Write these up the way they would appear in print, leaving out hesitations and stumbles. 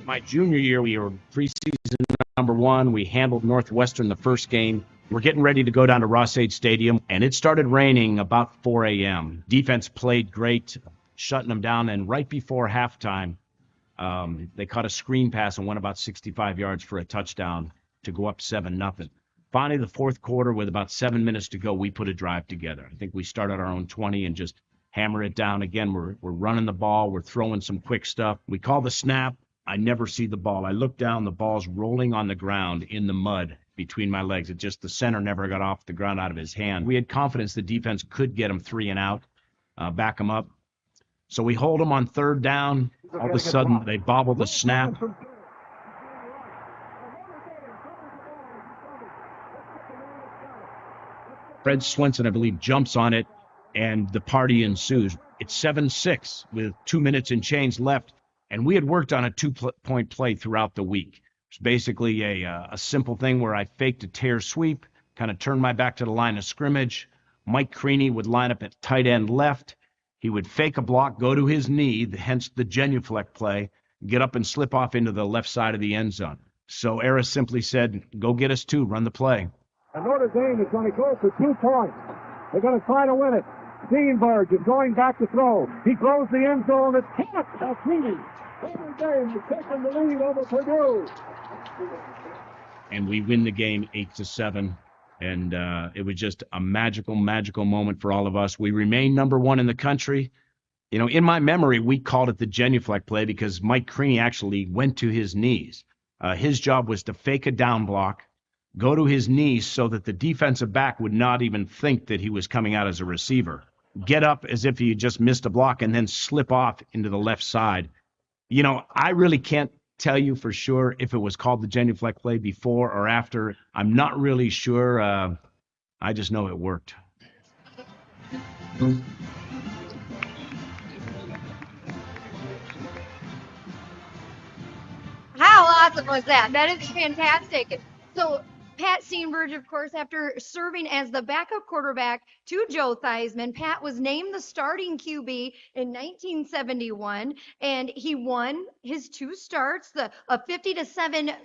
My junior year, we were preseason #1. We handled Northwestern the first game. We're getting ready to go down to Ross-Ade Stadium, and it started raining about 4 a.m. Defense played great, shutting them down, and right before halftime, they caught a screen pass and went about 65 yards for a touchdown to go up 7-0. Finally, the fourth quarter, with about 7 minutes to go, we put a drive together. I think we started our own 20 and just hammer it down. Again, we're running the ball. We're throwing some quick stuff. We call the snap. I never see the ball. I look down, the ball's rolling on the ground in the mud between my legs. It just, the center never got off the ground out of his hand. We had confidence the defense could get him 3 and out, back him up. So we hold him on third down. All of a sudden, they bobble the snap. Fred Swenson, I believe, jumps on it, and the party ensues. It's 7-6 with 2 minutes and change left. And we had worked on a 2-point play throughout the week. It's basically a simple thing where I faked a tear sweep, kind of turned my back to the line of scrimmage. Mike Creaney would line up at tight end left. He would fake a block, go to his knee, hence the genuflect play, get up and slip off into the left side of the end zone. So Era simply said, go get us 2, run the play. And Notre Dame is going to go for 2 points. They're going to try to win it. Steenberge is going back to throw. He throws the end zone. It's caught by Creaney. Notre Dame is taking the lead over Purdue. And we win the game 8-7. And it was just a magical, magical moment for all of us. We remain #1 in the country. You know, in my memory, we called it the genuflect play because Mike Creaney actually went to his knees. His job was to fake a down block, go to his knees so that the defensive back would not even think that he was coming out as a receiver. Get up as if he just missed a block and then slip off into the left side. You know, I really can't tell you for sure if it was called the genuflect play before or after. I'm not really sure. I just know it worked. How awesome was that? That is fantastic. So Pat Steenberge, of course, after serving as the backup quarterback to Joe Theismann, Pat was named the starting QB in 1971, and he won his 2 starts, a 50-7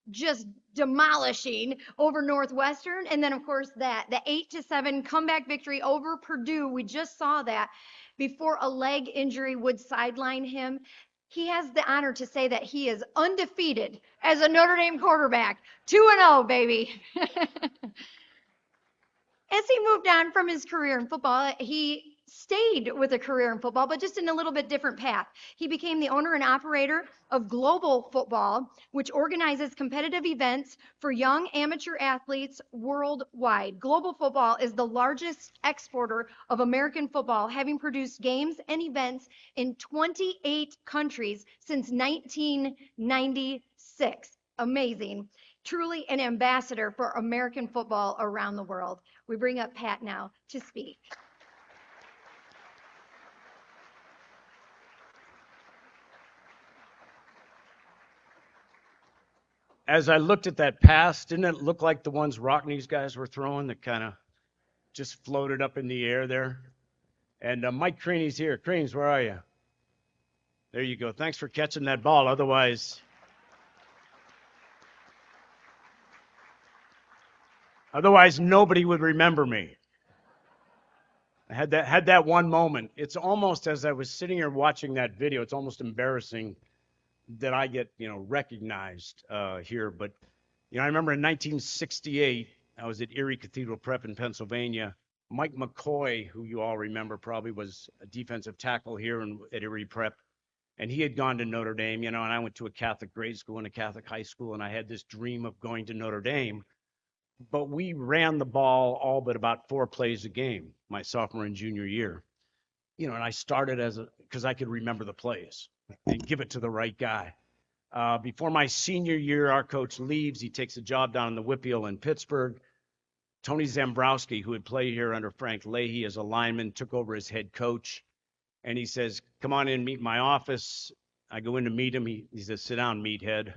just demolishing over Northwestern, and then of course the 8-7 comeback victory over Purdue. We just saw that before a leg injury would sideline him. He has the honor to say that he is undefeated as a Notre Dame quarterback. 2-0, baby. As he moved on from his career in football, he stayed with a career in football, but just in a little bit different path. He became the owner and operator of Global Football, which organizes competitive events for young amateur athletes worldwide. Global Football is the largest exporter of American football, having produced games and events in 28 countries since 1996. Amazing. Truly an ambassador for American football around the world. We bring up Pat now to speak. As I looked at that pass, didn't it look like the ones Rockney's guys were throwing that kind of just floated up in the air there? And Mike Creaney's here. Creans, where are you? There you go. Thanks for catching that ball. Otherwise, nobody would remember me. I had that one moment. It's almost, as I was sitting here watching that video, it's almost embarrassing that I get, recognized here. But, I remember in 1968, I was at Erie Cathedral Prep in Pennsylvania. Mike McCoy, who you all remember probably, was a defensive tackle here at Erie Prep. And he had gone to Notre Dame, and I went to a Catholic grade school and a Catholic high school, and I had this dream of going to Notre Dame. But we ran the ball all but about 4 plays a game, my sophomore and junior year. And I started because I could remember the plays and give it to the right guy. Before my senior year, our coach leaves. He takes a job down in the Whippeal in Pittsburgh. Tony Zambrowski, who had played here under Frank Leahy as a lineman, took over as head coach. And he says, come on in, meet in my office. I go in to meet him. He says, sit down, meathead.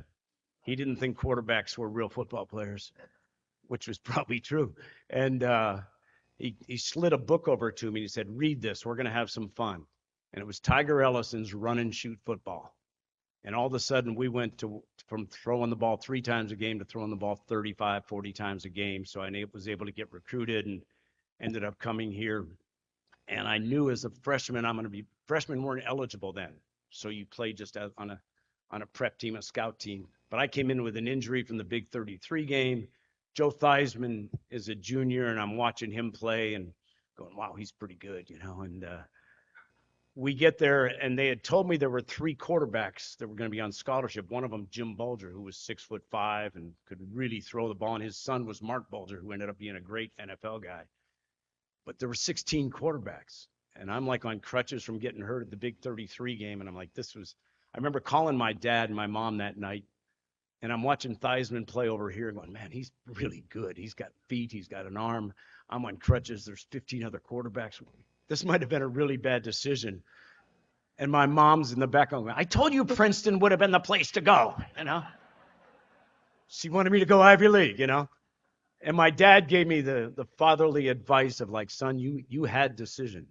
He didn't think quarterbacks were real football players, which was probably true. And he slid a book over to me. He said, read this. We're going to have some fun. and it was Tiger Ellison's run and shoot football. And all of a sudden, we went from throwing the ball 3 times a game to throwing the ball 35, 40 times a game. So I was able to get recruited and ended up coming here. And I knew as a freshman, freshmen weren't eligible then. So you played just on a prep team, a scout team. But I came in with an injury from the Big 33 game. Joe Theismann is a junior, and I'm watching him play and going, wow, he's pretty good, And we get there, and they had told me there were 3 quarterbacks that were going to be on scholarship. One of them, Jim Bulger, who was 6'5" and could really throw the ball, and his son was Mark Bulger, who ended up being a great NFL guy. But there were 16 quarterbacks, and I'm like on crutches from getting hurt at the Big 33 game, and I'm like, I remember calling my dad and my mom that night, and I'm watching Theismann play over here going, man, he's really good. He's got feet. He's got an arm. I'm on crutches. There's 15 other quarterbacks. This might have been a really bad decision. And my mom's in the back going, I told you Princeton would have been the place to go, She wanted me to go Ivy League, And my dad gave me the fatherly advice of like, son, you had decision.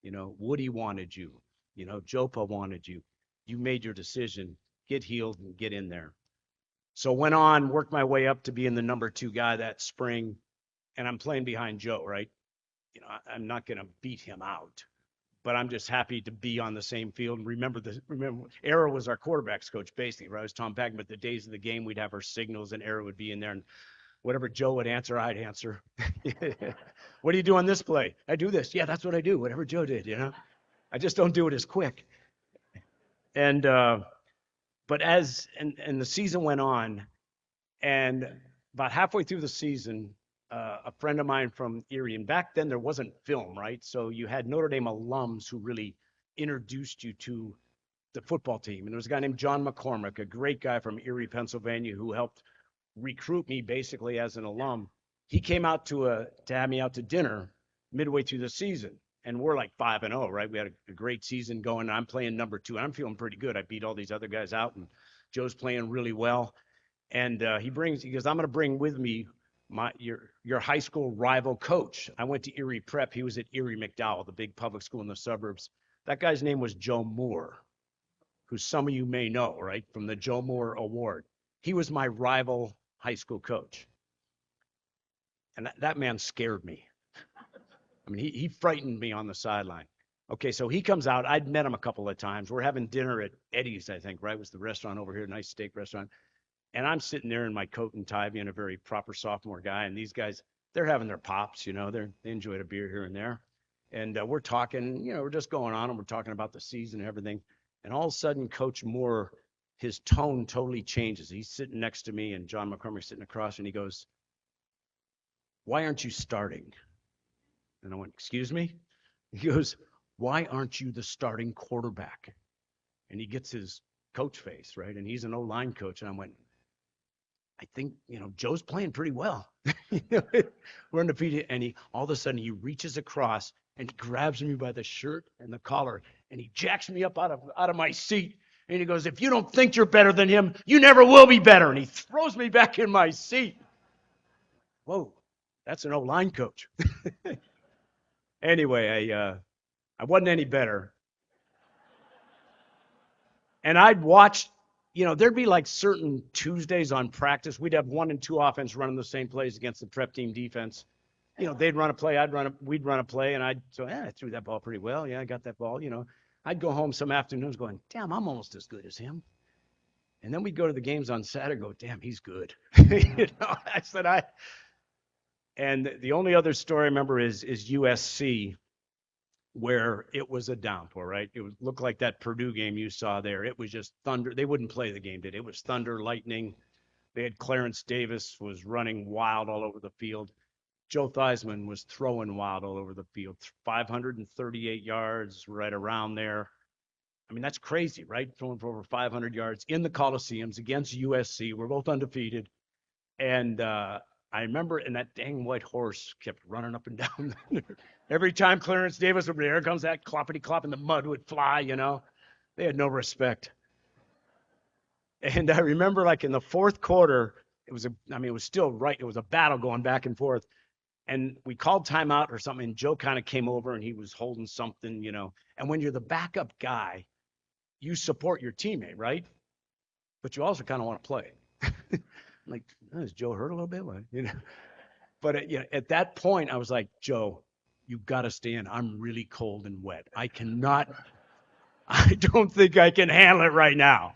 Woody wanted you. Jopa wanted you. You made your decision. Get healed and get in there. So went on, worked my way up to being the number 2 guy that spring. And I'm playing behind Joe, right? I'm not going to beat him out, but I'm just happy to be on the same field. And remember, Era was our quarterbacks coach, basically, right? I was Tom Packman, but the days of the game, we'd have our signals and Era would be in there. And whatever Joe would answer, I'd answer. What do you do on this play? I do this. Yeah, that's what I do. Whatever Joe did, I just don't do it as quick. And, but and the season went on, and about halfway through the season, a friend of mine from Erie, and back then there wasn't film, right? So you had Notre Dame alums who really introduced you to the football team. And there was a guy named John McCormick, a great guy from Erie, Pennsylvania, who helped recruit me basically as an alum. He came out to have me out to dinner midway through the season. And we're like 5-0, right? We had a great season going. I'm playing number 2, and I'm feeling pretty good. I beat all these other guys out, and Joe's playing really well. And he goes, I'm going to bring with me your high school rival coach. I went to Erie Prep. He was at Erie McDowell, the big public school in the suburbs. That guy's name was Joe Moore, who some of you may know, right, from the Joe Moore Award. He was my rival high school coach. And that man scared me. I mean, he frightened me on the sideline. Okay, so he comes out. I'd met him a couple of times. We're having dinner at Eddie's, I think, right? It was the restaurant over here, nice steak restaurant. And I'm sitting there in my coat and tie, being a very proper sophomore guy. And these guys, they're having their pops, they enjoyed a beer here and there. And we're talking, we're just going on, and we're talking about the season and everything. And all of a sudden, Coach Moore, his tone totally changes. He's sitting next to me, and John McCormick sitting across, and he goes, why aren't you starting? And I went, excuse me? He goes, why aren't you the starting quarterback? And he gets his coach face, right? And he's an O-line coach. And I went, I think, Joe's playing pretty well. We're undefeated. And all of a sudden, he reaches across and he grabs me by the shirt and the collar, and he jacks me up out of my seat. And he goes, if you don't think you're better than him, you never will be better. And he throws me back in my seat. Whoa, that's an O-line coach. Anyway, I wasn't any better. And I'd watch, there'd be like certain Tuesdays on practice. We'd have 1 and 2 offense running the same plays against the prep team defense. They'd run a play, we'd run a play, and I threw that ball pretty well. Yeah, I got that ball, I'd go home some afternoons going, damn, I'm almost as good as him. And then we'd go to the games on Saturday, go, damn, he's good. And the only other story I remember is USC, where it was a downpour, right? It looked like that Purdue game you saw there. It was just thunder. They wouldn't play the game, did it? It was thunder, lightning. They had Clarence Davis was running wild all over the field. Joe Theismann was throwing wild all over the field. 538 yards, right around there. I mean, that's crazy, right? Throwing for over 500 yards in the Coliseums against USC. We're both undefeated. And I remember, and that dang white horse kept running up and down. Every time Clarence Davis would be there, comes that cloppity clop, and the mud would fly, They had no respect. And I remember, like, in the fourth quarter, it was still right. It was a battle going back and forth. and we called timeout or something, and Joe kind of came over and he was holding something, and when you're the backup guy, you support your teammate, right? But you also kind of want to play. Like, oh, is Joe hurt a little bit? But at that point, I was like, Joe, you've got to stay in. I'm really cold and wet. I don't think I can handle it right now.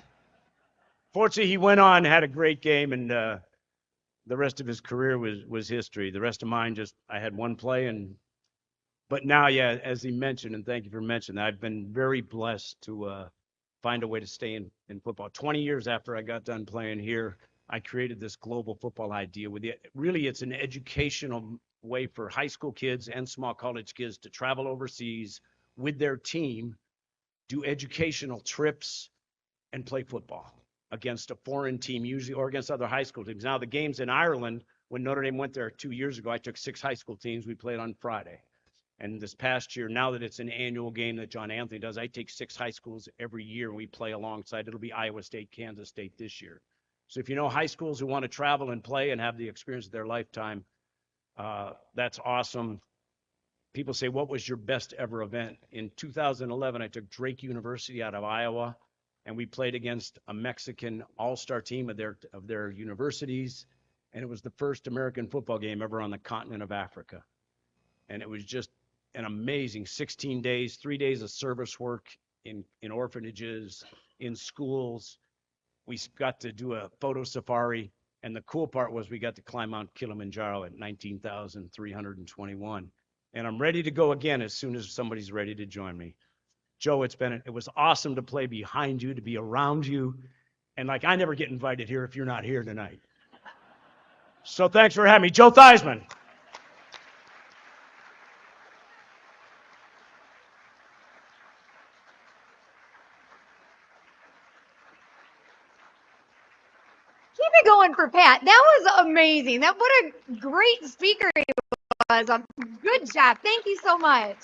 Fortunately, he went on, had a great game, and the rest of his career was history. The rest of mine, I had one play, but now, yeah, as he mentioned, and thank you for mentioning that, I've been very blessed to find a way to stay in football. 20 years after I got done playing here, I created this global football idea with it. Really, it's an educational way for high school kids and small college kids to travel overseas with their team, do educational trips, and play football against a foreign team, usually, or against other high school teams. Now, the games in Ireland, when Notre Dame went there 2 years ago, I took 6 high school teams. We played on Friday. And this past year, now that it's an annual game that John Anthony does, I take 6 high schools every year and we play alongside. It'll be Iowa State, Kansas State this year. So if you know high schools who want to travel and play and have the experience of their lifetime, that's awesome. People say, what was your best ever event? In 2011, I took Drake University out of Iowa, and we played against a Mexican all-star team of their universities, and it was the first American football game ever on the continent of Africa. And it was just an amazing 16 days, 3 days of service work in orphanages, in schools. We got to do a photo safari, and the cool part was we got to climb Mount Kilimanjaro at 19,321. And I'm ready to go again as soon as somebody's ready to join me. Joe, it was awesome to play behind you, to be around you. And like, I never get invited here if you're not here tonight. So thanks for having me. Joe Theismann. Keep it going for Pat. That was amazing. What a great speaker he was. Good job. Thank you so much.